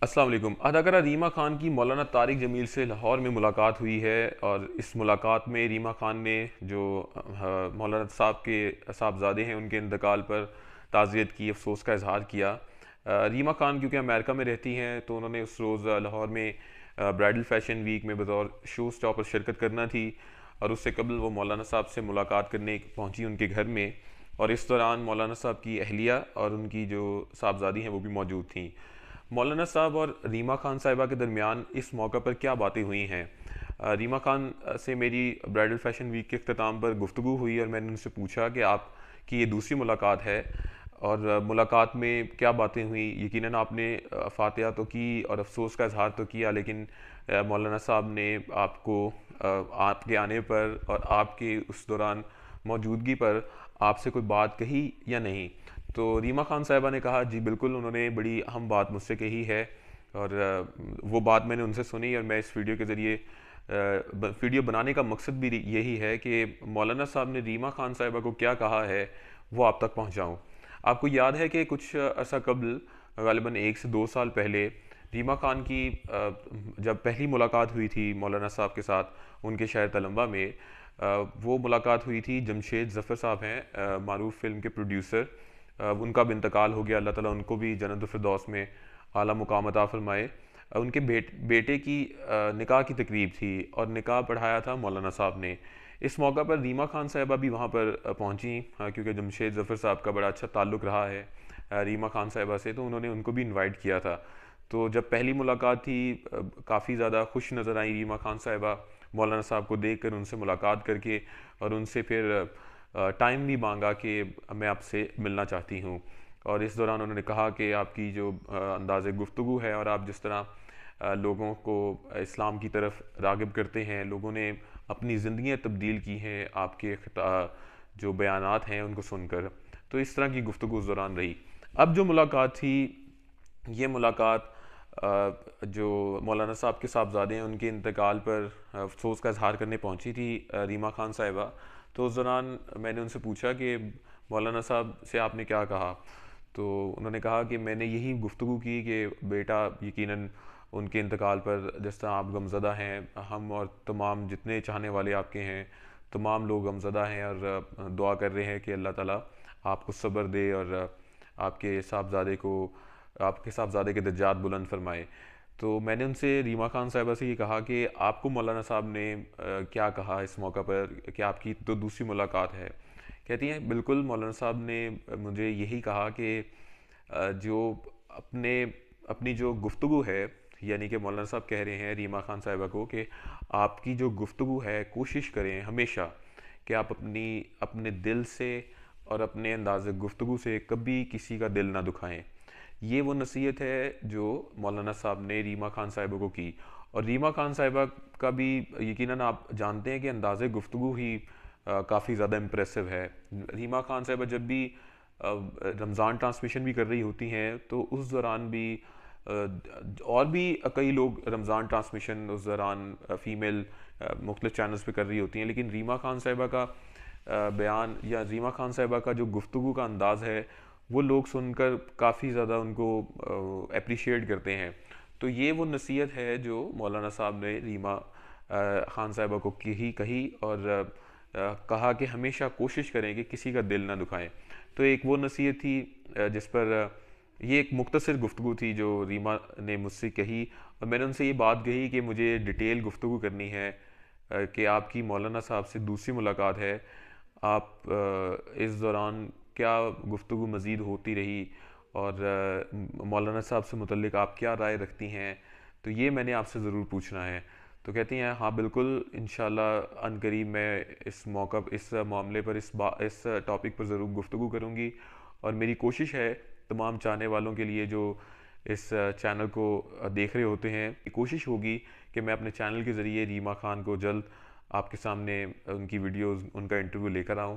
السلام علیکم۔ اداکارہ ریما خان کی مولانا طارق جمیل سے لاہور میں ملاقات ہوئی ہے، اور اس ملاقات میں ریما خان نے جو مولانا صاحب کے صاحبزادے ہیں ان کے انتقال پر تعزیت کی، افسوس کا اظہار کیا۔ ریما خان کیونکہ امریکہ میں رہتی ہیں تو انہوں نے اس روز لاہور میں برائڈل فیشن ویک میں بطور شو اسٹاپر شرکت کرنا تھی، اور اس سے قبل وہ مولانا صاحب سے ملاقات کرنے پہنچی ان کے گھر میں، اور اس دوران مولانا صاحب کی اہلیہ اور ان کی جو صاحبزادی ہیں وہ بھی موجود تھیں۔ مولانا صاحب اور ریما خان صاحبہ کے درمیان اس موقع پر کیا باتیں ہوئی ہیں؟ ریما خان سے میری برائڈل فیشن ویک کے اختتام پر گفتگو ہوئی، اور میں نے ان سے پوچھا کہ آپ کی یہ دوسری ملاقات ہے، اور ملاقات میں کیا باتیں ہوئیں؟ یقیناً آپ نے فاتحہ تو کی اور افسوس کا اظہار تو کیا، لیکن مولانا صاحب نے آپ کو آپ کے آنے پر اور آپ کے اس دوران موجودگی پر آپ سے کوئی بات کہی یا نہیں؟ تو ریما خان صاحبہ نے کہا جی بالکل، انہوں نے بڑی اہم بات مجھ سے کہی ہے، اور وہ بات میں نے ان سے سنی، اور میں اس ویڈیو کے ذریعے ویڈیو بنانے کا مقصد بھی یہی ہے کہ مولانا صاحب نے ریما خان صاحبہ کو کیا کہا ہے وہ آپ تک پہنچاؤں۔ آپ کو یاد ہے کہ کچھ عرصہ قبل، غالباً 1 سے 2 سال پہلے، ریما خان کی جب پہلی ملاقات ہوئی تھی مولانا صاحب کے ساتھ ان کے شہر تلمبہ میں، وہ ملاقات ہوئی تھی جمشید ظفر صاحب ہیں، معروف فلم کے پروڈیوسر، ان کا بھی انتقال ہو گیا، اللہ تعالیٰ ان کو بھی جنت الفردوس میں اعلیٰ مقام عطا فرمائے۔ ان کے بیٹے کی نکاح کی تقریب تھی، اور نکاح پڑھایا تھا مولانا صاحب نے۔ اس موقع پر ریما خان صاحبہ بھی وہاں پر پہنچیں، کیونکہ جمشید ظفر صاحب کا بڑا اچھا تعلق رہا ہے ریما خان صاحبہ سے، تو انہوں نے ان کو بھی انوائٹ کیا تھا۔ تو جب پہلی ملاقات تھی، کافی زیادہ خوش نظر آئی ریما خان صاحبہ مولانا صاحب کو دیکھ کر، ان سے ملاقات کر کے، اور ان سے پھر ٹائم بھی مانگا کہ میں آپ سے ملنا چاہتی ہوں۔ اور اس دوران انہوں نے کہا کہ آپ کی جو انداز گفتگو ہے، اور آپ جس طرح لوگوں کو اسلام کی طرف راغب کرتے ہیں، لوگوں نے اپنی زندگیاں تبدیل کی ہیں آپ کے جو بیانات ہیں ان کو سن کر، تو اس طرح کی گفتگو اس دوران رہی۔ اب جو ملاقات تھی، یہ ملاقات جو مولانا صاحب کے صاحبزادے ہیں ان کے انتقال پر افسوس کا اظہار کرنے پہنچی تھی ریما خان صاحبہ، تو اس دوران میں نے ان سے پوچھا کہ مولانا صاحب سے آپ نے کیا کہا؟ تو انہوں نے کہا کہ میں نے یہی گفتگو کی کہ بیٹا یقیناً ان کے انتقال پر جس طرح آپ غمزدہ ہیں، ہم اور تمام جتنے چاہنے والے آپ کے ہیں تمام لوگ غمزدہ ہیں، اور دعا کر رہے ہیں کہ اللہ تعالیٰ آپ کو صبر دے، اور آپ کے صاحبزادے کے درجات بلند فرمائے۔ تو میں نے ان سے ریما خان صاحبہ سے یہ کہا کہ آپ کو مولانا صاحب نے کیا کہا اس موقع پر کہ آپ کی تو دوسری ملاقات ہے؟ کہتی ہیں بالکل، مولانا صاحب نے مجھے یہی کہا کہ جو اپنی جو گفتگو ہے، یعنی کہ مولانا صاحب کہہ رہے ہیں ریما خان صاحبہ کو کہ آپ کی جو گفتگو ہے کوشش کریں ہمیشہ کہ آپ اپنے دل سے اور اپنے انداز گفتگو سے کبھی کسی کا دل نہ دکھائیں۔ یہ وہ نصیحت ہے جو مولانا صاحب نے ریما خان صاحبہ کو کی، اور ریما خان صاحبہ کا بھی یقیناً آپ جانتے ہیں کہ انداز گفتگو ہی کافی زیادہ امپریسو ہے۔ ریما خان صاحبہ جب بھی رمضان ٹرانسمیشن بھی کر رہی ہوتی ہیں تو اس دوران بھی اور بھی کئی لوگ رمضان ٹرانسمیشن اس دوران فیمیل مختلف چینلز پہ کر رہی ہوتی ہیں، لیکن ریما خان صاحبہ کا بیان یا ریما خان صاحبہ کا جو گفتگو کا انداز ہے وہ لوگ سن کر کافی زیادہ ان کو اپریشیٹ کرتے ہیں۔ تو یہ وہ نصیحت ہے جو مولانا صاحب نے ریما خان صاحبہ کو کہی، اور کہا کہ ہمیشہ کوشش کریں کہ کسی کا دل نہ دکھائیں۔ تو ایک وہ نصیحت تھی جس پر یہ ایک مختصر گفتگو تھی جو ریما نے مجھ سے کہی، اور میں نے ان سے یہ بات کہی کہ مجھے ڈیٹیل گفتگو کرنی ہے کہ آپ کی مولانا صاحب سے دوسری ملاقات ہے، آپ اس دوران کیا گفتگو مزید ہوتی رہی، اور مولانا صاحب سے متعلق آپ کیا رائے رکھتی ہیں، تو یہ میں نے آپ سے ضرور پوچھنا ہے۔ تو کہتی ہیں ہاں بالکل، انشاءاللہ ان قریب میں اس معاملے پر اس ٹاپک پر ضرور گفتگو کروں گی، اور میری کوشش ہے تمام چاہنے والوں کے لیے جو اس چینل کو دیکھ رہے ہوتے ہیں، کوشش ہوگی کہ میں اپنے چینل کے ذریعے ریما خان کو جلد آپ کے سامنے ان کی ویڈیوز، ان کا انٹرویو لے کر آؤں،